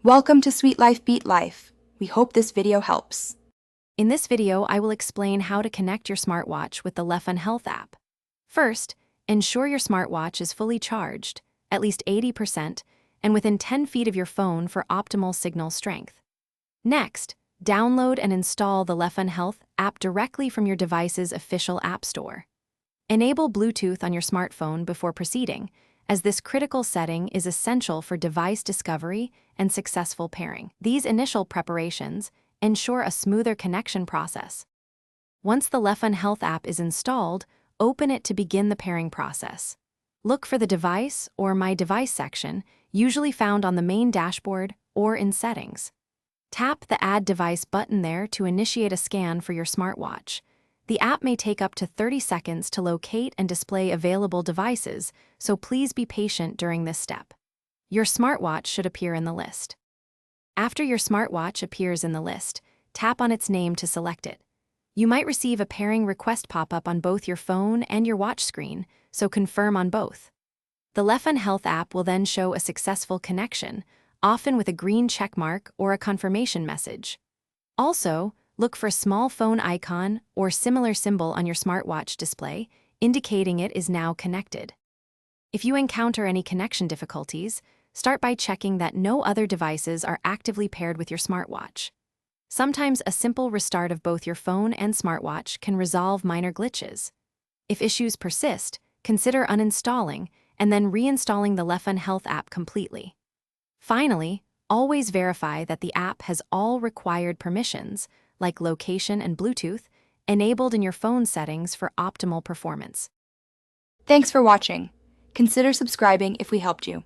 Welcome to Sweet Life Beat Life. We hope this video helps. In this video, I will explain how to connect your smartwatch with the Lefun Health app. First, ensure your smartwatch is fully charged, at least 80%, and within 10 feet of your phone for optimal signal strength. Next, download and install the Lefun Health app directly from your device's official app store. Enable Bluetooth on your smartphone before proceeding, as this critical setting is essential for device discovery and successful pairing. These initial preparations ensure a smoother connection process. Once the Lefun Health app is installed, open it to begin the pairing process. Look for the Device or My Device section, usually found on the main dashboard or in Settings. Tap the Add Device button there to initiate a scan for your smartwatch. The app may take up to 30 seconds to locate and display available devices, so please be patient during this step. Your smartwatch should appear in the list. After your smartwatch appears in the list, tap on its name to select it. You might receive a pairing request pop-up on both your phone and your watch screen, so confirm on both. The Lefun Health app will then show a successful connection, often with a green checkmark or a confirmation message. Also, look for a small phone icon or similar symbol on your smartwatch display, indicating it is now connected. If you encounter any connection difficulties, start by checking that no other devices are actively paired with your smartwatch. Sometimes a simple restart of both your phone and smartwatch can resolve minor glitches. If issues persist, consider uninstalling and then reinstalling the Lefun Health app completely. Finally, always verify that the app has all required permissions, like location and Bluetooth, enabled in your phone settings for optimal performance. Thanks for watching. Consider subscribing if we helped you.